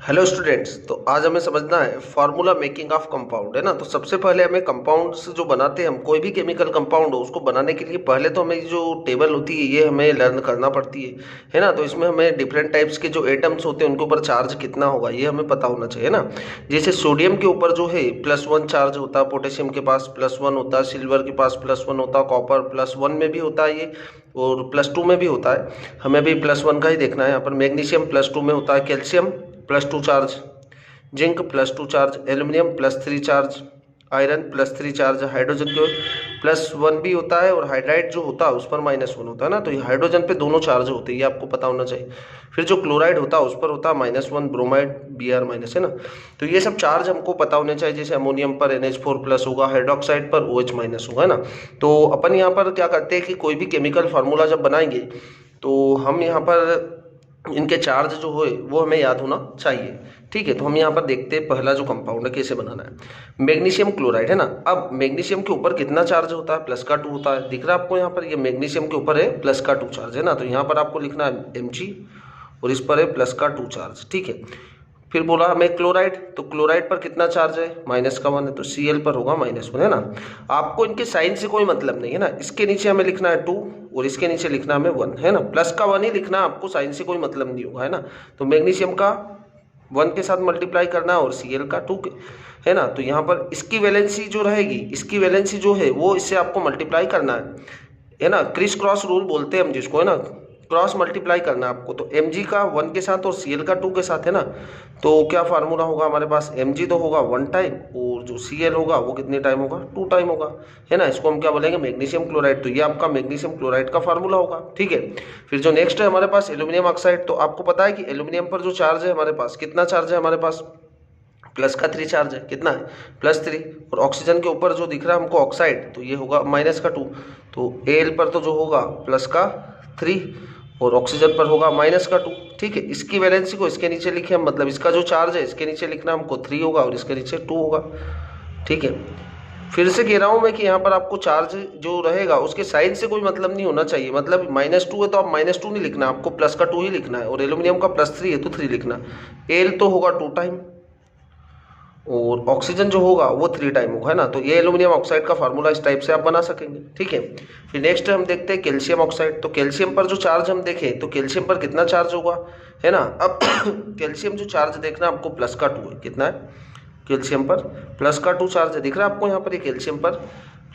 Hello students. तो आज हमें समझना है फार्मूला मेकिंग ऑफ कंपाउंड, है ना। तो सबसे पहले हमें कंपाउंड्स जो बनाते हैं, हम कोई भी केमिकल कंपाउंड हो उसको बनाने के लिए पहले तो हमें जो टेबल होती है ये हमें लर्न करना पड़ती है ना। तो इसमें हमें डिफरेंट टाइप्स के जो एटम्स होते हैं उनके ऊपर चार्ज कितना होगा ये हमें पता होना चाहिए ना। जैसे सोडियम के ऊपर जो है +1 चार्ज होता है, पोटेशियम के पास +1 होता है, सिल्वर के पास +1 होता है, कॉपर +1 में भी होता है ये, और +2 में भी होता है। हमें भी +1 का ही देखना है यहाँ पर। मैग्नीशियम +2 में होता है, calcium +2 charge, zinc +2 charge, aluminium +3 charge, iron +3 charge, hydrogen के +1 भी होता है, और हाइड्राइड जो होता है उस पर -1 होता है ना। तो ये हाइड्रोजन पे दोनों चार्ज होते हैं, ये आपको पता होना चाहिए। फिर जो क्लोराइड होता है उस पर होता है -1, ब्रोमाइड Br-, है ना। तो ये सब चार्ज हमको पता होने चाहिए। जैसे अमोनियम पर NH4+ होगा, हाइड्रोक्साइड पर OH- होगा, है ना। तो अपन यहाँ पर क्या करते हैं कि कोई भी केमिकल फार्मूला जब बनाएंगे तो हम यहाँ पर इनके चार्ज जो हो वो हमें याद होना चाहिए। ठीक है, तो हम यहाँ पर देखते हैं पहला जो कंपाउंड है कैसे बनाना है। मैग्नीशियम क्लोराइड, है ना। अब मैग्नीशियम के ऊपर कितना चार्ज होता है? +2 होता है। दिख रहा है आपको यहाँ पर, ये मैग्नीशियम के ऊपर है +2 चार्ज, है ना। तो यहाँ पर आपको लिखना है Mg, और इस पर है +2 चार्ज। ठीक है, फिर बोला हमें क्लोराइड, तो क्लोराइड पर कितना चार्ज है? -1 है, तो Cl पर होगा -1, है ना। आपको इनके साइन से कोई मतलब नहीं है ना। इसके नीचे हमें लिखना है 2 और इसके नीचे लिखना हमें 1, है ना। प्लस का 1 ही लिखना है आपको, साइन से कोई मतलब नहीं होगा, है ना। तो मैग्नीशियम का 1 के साथ मल्टीप्लाई करना है और Cl का 2 के, है ना। तो यहाँ पर इसकी वैलेंसी जो रहेगी, इसकी वैलेंसी जो है वो इससे आपको मल्टीप्लाई करना है ना। क्रिस क्रॉस रूल बोलते हैं हम जिसको, है ना। क्रॉस मल्टीप्लाई करना है आपको। तो Mg का 1 के साथ और Cl का 2 के साथ, है ना। तो क्या फार्मूला होगा हमारे पास? Mg तो होगा 1 टाइम, और जो Cl होगा वो कितने टाइम होगा? 2 टाइम होगा, है ना। इसको हम क्या बोलेंगे? Magnesium chloride. तो ये आपका मैग्नीशियम क्लोराइड का फार्मूला होगा। ठीक है, फिर जो नेक्स्ट है हमारे पास एल्यूमिनियम ऑक्साइड। तो आपको पता है कि एल्यूमिनियम पर जो चार्ज है हमारे पास, कितना चार्ज है हमारे पास? +3 चार्ज है। कितना है? +3। और ऑक्सीजन के ऊपर जो दिख रहा है हमको ऑक्साइड, तो ये होगा -2। तो Al पर तो जो होगा +3 और ऑक्सीजन पर होगा -2। ठीक है, इसकी वैलेंसी को इसके नीचे लिखे हम, मतलब इसका जो चार्ज है इसके नीचे लिखना हमको 3 होगा और इसके नीचे 2 होगा। ठीक है, फिर से कह रहा हूं मैं कि यहाँ पर आपको चार्ज जो रहेगा उसके साइन से कोई मतलब नहीं होना चाहिए। मतलब -2 है तो आप -2 नहीं लिखना, आपको +2 ही लिखना है। और एल्यूमिनियम का +3 है तो 3 लिखना। एल तो होगा 2 टाइम, और ऑक्सीजन जो होगा वो 3 टाइम होगा, है ना। तो ये एल्यूमिनियम ऑक्साइड का फार्मूला इस टाइप से आप बना सकेंगे। ठीक है, फिर नेक्स्ट हम देखते हैं कैल्शियम ऑक्साइड। तो कैल्शियम पर जो चार्ज हम देखें तो कैल्शियम पर कितना चार्ज होगा, है ना। अब कैल्शियम जो चार्ज देखना आपको +2 है। कितना है? कैल्शियम पर +2 चार्ज है। दिख रहा है आपको यहाँ पर, ये कैल्शियम पर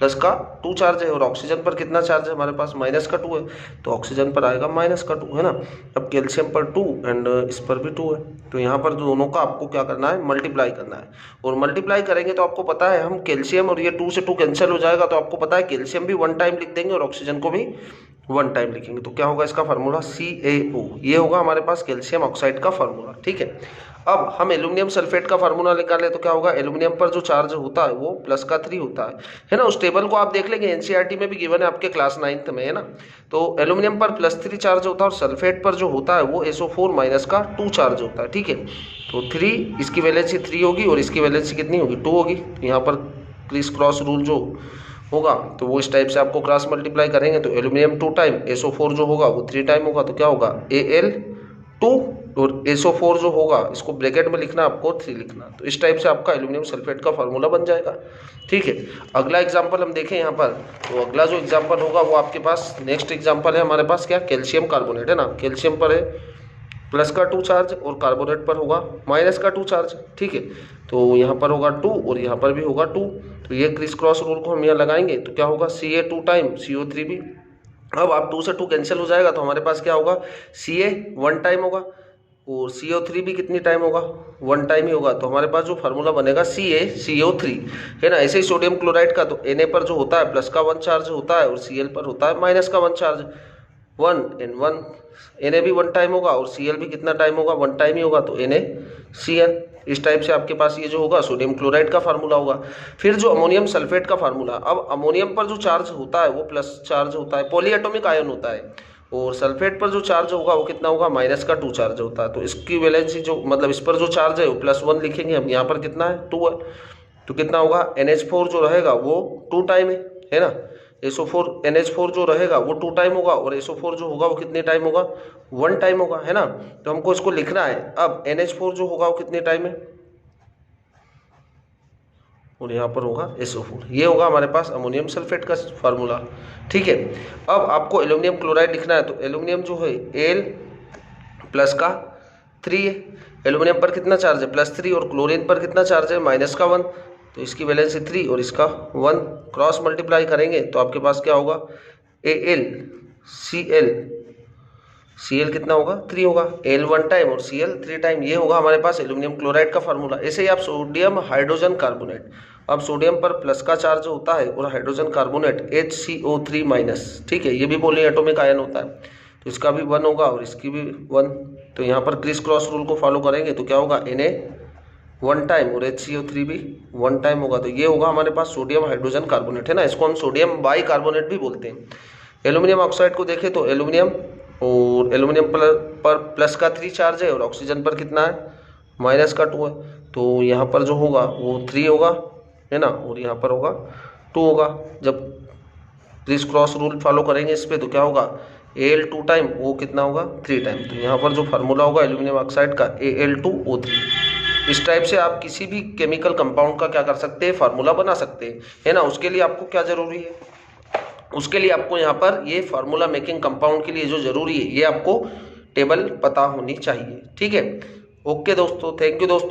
+2 चार्ज है, और ऑक्सीजन पर कितना चार्ज है हमारे पास? -2 है, तो ऑक्सीजन पर आएगा -2, है ना। अब कैल्शियम पर 2 एंड इस पर भी 2 है, तो यहाँ पर दोनों का आपको क्या करना है? मल्टीप्लाई करना है। और मल्टीप्लाई करेंगे तो आपको पता है हम कैल्शियम, और ये 2 से 2 कैंसिल हो जाएगा, तो आपको पता है कैल्शियम भी 1 टाइम लिख देंगे और ऑक्सीजन को भी 1 टाइम लिखेंगे। तो क्या होगा इसका फार्मूला? CaO। ये होगा हमारे पास कैल्शियम ऑक्साइड का फार्मूला। ठीक है, अब हम एल्यूमिनियम सल्फेट का फार्मूला निकालें तो क्या होगा? एल्यूमिनियम पर जो चार्ज होता है वो +3 होता है ना। उस टेबल को आप देख लेंगे, एनसीईआरटी में भी गिवन है आपके क्लास 9th में, है ना। तो एल्यूमिनियम पर +3 चार्ज होता है, और सल्फेट पर जो होता है वो SO4- का 2 चार्ज होता है। ठीक है, तो 3, इसकी वैलेंसी 3 होगी और इसकी वैलेंसी कितनी होगी? 2 होगी। तो यहाँ पर क्रिस क्रॉस रूल जो होगा तो वो इस टाइप से आपको क्रॉस मल्टीप्लाई करेंगे, तो एल्यूमिनियम 2 टाइम, SO4 जो होगा वो 3 टाइम होगा, तो क्या होगा? Al2, और SO4 जो होगा इसको ब्रैकेट में लिखना, आपको 3 लिखना। तो इस टाइप से आपका एल्यूमिनियम सल्फेट का फार्मूला बन जाएगा। ठीक है, अगला एग्जांपल हम देखें यहाँ पर। तो अगला जो एग्जांपल होगा वो आपके पास नेक्स्ट एग्जांपल है हमारे पास, क्या? कैल्शियम कार्बोनेट, है ना। कैल्शियम पर है +2 चार्ज और कार्बोनेट पर होगा -2 चार्ज। ठीक है, तो यहाँ पर होगा 2 और यहाँ पर भी होगा 2। तो ये क्रिस क्रॉस रूल को हम यहाँ लगाएंगे तो क्या होगा? Ca 2 टाइम, CO3 भी। अब आप 2 से 2 कैंसिल हो जाएगा, तो हमारे पास क्या होगा? Ca 1 टाइम होगा, और CO3 भी कितनी टाइम होगा? 1 टाइम ही होगा। तो हमारे पास जो फार्मूला बनेगा CaCO3, है ना। ऐसे ही सोडियम क्लोराइड का, तो Na पर जो होता है +1 चार्ज होता है, और Cl पर होता है -1 चार्ज। 1 एंड 1, Na भी 1 टाइम होगा और Cl भी कितना टाइम होगा? 1 टाइम ही होगा, तो NaCl। इस टाइप से आपके पास ये जो होगा सोडियम क्लोराइड का फार्मूला होगा। फिर जो अमोनियम सल्फेट का फार्मूला, अब अमोनियम पर जो चार्ज होता है वो प्लस चार्ज होता है, पॉलीएटॉमिक आयन होता है, और सल्फेट पर जो चार्ज होगा वो कितना होगा? -2 चार्ज होता है। तो इसकी वैलेंसी जो, मतलब इस पर जो चार्ज है वो +1 लिखेंगे हम, यहाँ पर कितना है? 2 है, तो कितना होगा? NH4 जो रहेगा वो 2 टाइम है ना। SO4 NH4 जो रहेगा वो 2 टाइम होगा और SO4 जो होगा वो कितने टाइम होगा, 1 टाइम होगा, है ना। तो हमको इसको लिखना है। अब NH4 जो होगा वो कितने टाइम है, और यहाँ पर होगा SO4। ये होगा हमारे पास अमोनियम सल्फेट का फार्मूला, ठीक है। अब आपको एल्यूमिनियम क्लोराइड लिखना है, तो एल्यूमिनियम जो है Al प्लस का 3 है। एल्यूमिनियम पर कितना चार्ज है, +3, और क्लोरीन पर कितना चार्ज है, -1। तो इसकी वैलेंसी 3 और इसका 1, क्रॉस मल्टीप्लाई करेंगे तो आपके पास क्या होगा, Cl कितना होगा, 3 होगा, L 1 टाइम और Cl 3 टाइम। ये होगा हमारे पास एल्यूमिनियम क्लोराइड का फार्मूला। ऐसे ही आप सोडियम हाइड्रोजन कार्बोनेट, अब सोडियम पर प्लस का चार्ज होता है और हाइड्रोजन कार्बोनेट HCO3-, ठीक है, ये भी पॉली एटॉमिक आयन होता है, तो इसका भी 1 होगा और इसकी भी 1। तो यहाँ पर क्रिस क्रॉस रूल को फॉलो करेंगे तो क्या होगा, Na 1 टाइम और HCO3 भी 1 टाइम होगा। तो ये होगा हमारे पास सोडियम हाइड्रोजन कार्बोनेट, है ना, इसको हम सोडियम बाई कार्बोनेट भी बोलते हैं। एल्यूमिनियम ऑक्साइड को देखें तो एल्यूमिनियम पर प्लस का 3 चार्ज है और ऑक्सीजन पर कितना है, -2 है। तो यहाँ पर जो होगा वो 3 होगा, है ना, और यहाँ पर होगा 2 होगा। जब क्रिस क्रॉस रूल फॉलो करेंगे इस पर तो क्या होगा, Al 2 टाइम, वो कितना होगा, 3 टाइम। तो यहाँ पर जो फार्मूला होगा एल्यूमिनियम ऑक्साइड का Al2O3। इस टाइप से आप किसी भी केमिकल कंपाउंड का क्या कर सकते हैं, फार्मूला बना सकते हैं, है ना। उसके लिए आपको क्या जरूरी है, उसके लिए आपको यहाँ पर ये फार्मूला मेकिंग कंपाउंड के लिए जो जरूरी है ये आपको टेबल पता होनी चाहिए, ठीक है। ओके दोस्तों, थैंक यू दोस्तों।